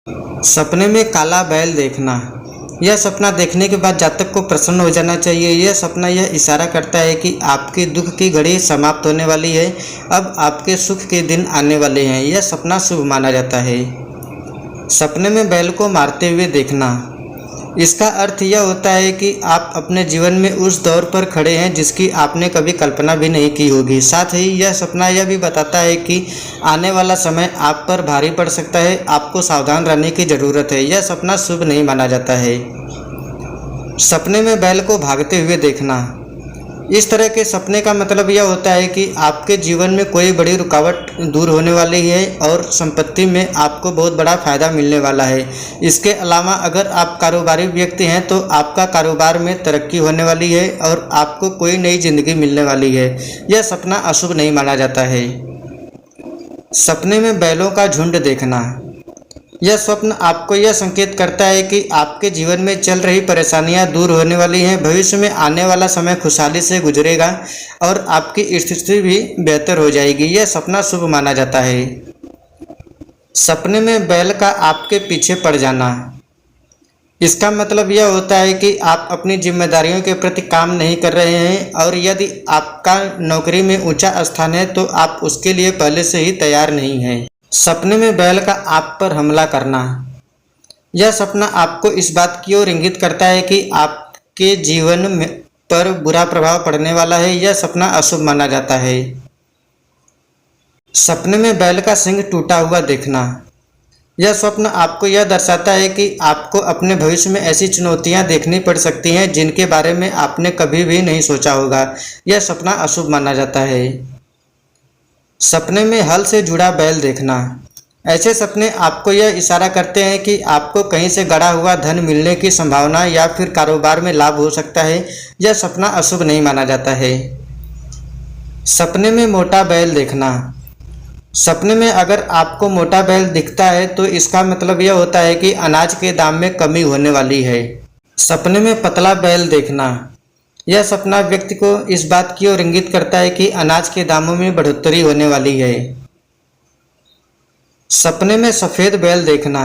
सपने में काला बैल देखना। यह सपना देखने के बाद जातक को प्रसन्न हो जाना चाहिए। यह सपना यह इशारा करता है कि आपके दुख की घड़ी समाप्त होने वाली है, अब आपके सुख के दिन आने वाले हैं। यह सपना शुभ माना जाता है। सपने में बैल को मारते हुए देखना। इसका अर्थ यह होता है कि आप अपने जीवन में उस दौर पर खड़े हैं जिसकी आपने कभी कल्पना भी नहीं की होगी। साथ ही यह सपना यह भी बताता है कि आने वाला समय आप पर भारी पड़ सकता है, आपको सावधान रहने की ज़रूरत है। यह सपना शुभ नहीं माना जाता है। सपने में बैल को भागते हुए देखना। इस तरह के सपने का मतलब यह होता है कि आपके जीवन में कोई बड़ी रुकावट दूर होने वाली है और संपत्ति में आपको बहुत बड़ा फ़ायदा मिलने वाला है। इसके अलावा अगर आप कारोबारी व्यक्ति हैं तो आपका कारोबार में तरक्की होने वाली है और आपको कोई नई ज़िंदगी मिलने वाली है। यह सपना अशुभ नहीं माना जाता है। सपने में बैलों का झुंड देखना। यह स्वप्न आपको यह संकेत करता है कि आपके जीवन में चल रही परेशानियां दूर होने वाली हैं। भविष्य में आने वाला समय खुशहाली से गुजरेगा और आपकी स्थिति भी बेहतर हो जाएगी। यह सपना शुभ माना जाता है। सपने में बैल का आपके पीछे पड़ जाना। इसका मतलब यह होता है कि आप अपनी जिम्मेदारियों के प्रति काम नहीं कर रहे हैं और यदि आपका नौकरी में ऊंचा स्थान है तो आप उसके लिए पहले से ही तैयार नहीं हैं। सपने में बैल का आप पर हमला करना। यह सपना आपको इस बात की ओर इंगित करता है कि आपके जीवन पर बुरा प्रभाव पड़ने वाला है। यह सपना अशुभ माना जाता है। सपने में बैल का सींग टूटा हुआ देखना। यह स्वप्न आपको यह दर्शाता है कि आपको अपने भविष्य में ऐसी चुनौतियां देखनी पड़ सकती हैं जिनके बारे में आपने कभी भी नहीं सोचा होगा। यह सपना अशुभ माना जाता है। सपने में हल से जुड़ा बैल देखना। ऐसे सपने आपको यह इशारा करते हैं कि आपको कहीं से गड़ा हुआ धन मिलने की संभावना या फिर कारोबार में लाभ हो सकता है। यह सपना अशुभ नहीं माना जाता है। सपने में मोटा बैल देखना। सपने में अगर आपको मोटा बैल दिखता है तो इसका मतलब यह होता है कि अनाज के दाम में कमी होने वाली है। सपने में पतला बैल देखना। यह सपना व्यक्ति को इस बात की ओर इंगित करता है कि अनाज के दामों में बढ़ोतरी होने वाली है। सपने में सफ़ेद बैल देखना।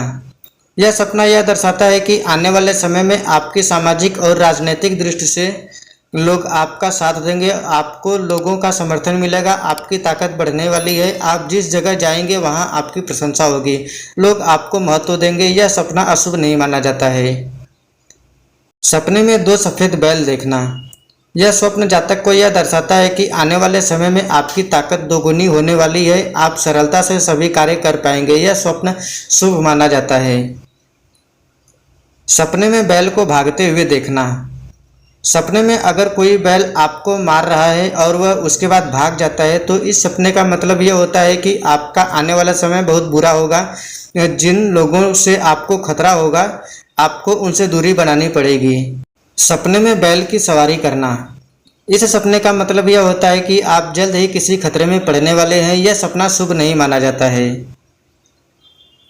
यह सपना यह दर्शाता है कि आने वाले समय में आपकी सामाजिक और राजनीतिक दृष्टि से लोग आपका साथ देंगे, आपको लोगों का समर्थन मिलेगा, आपकी ताकत बढ़ने वाली है। आप जिस जगह जाएंगे वहां आपकी प्रशंसा होगी, लोग आपको महत्व देंगे। यह सपना अशुभ नहीं माना जाता है। सपने में दो सफ़ेद बैल देखना। यह स्वप्न जातक को यह दर्शाता है कि आने वाले समय में आपकी ताकत दोगुनी होने वाली है, आप सरलता से सभी कार्य कर पाएंगे। यह स्वप्न शुभ माना जाता है। सपने में बैल को भागते हुए देखना। सपने में अगर कोई बैल आपको मार रहा है और वह उसके बाद भाग जाता है तो इस सपने का मतलब यह होता है कि आपका आने वाला समय बहुत बुरा होगा। जिन लोगों से आपको खतरा होगा आपको उनसे दूरी बनानी पड़ेगी। सपने में बैल की सवारी करना। इस सपने का मतलब यह होता है कि आप जल्द ही किसी खतरे में पड़ने वाले हैं। यह सपना शुभ नहीं माना जाता है।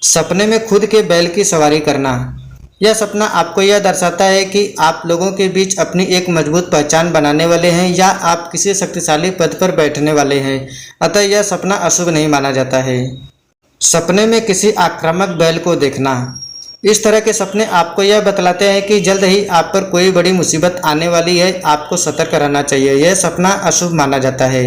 सपने में खुद के बैल की सवारी करना। यह सपना आपको यह दर्शाता है कि आप लोगों के बीच अपनी एक मजबूत पहचान बनाने वाले हैं या आप किसी शक्तिशाली पद पर बैठने वाले हैं, अतः यह सपना अशुभ नहीं माना जाता है। सपने में किसी आक्रामक बैल को देखना। इस तरह के सपने आपको यह बतलाते हैं कि जल्द ही आप पर कोई बड़ी मुसीबत आने वाली है, आपको सतर्क रहना चाहिए। यह सपना अशुभ माना जाता है।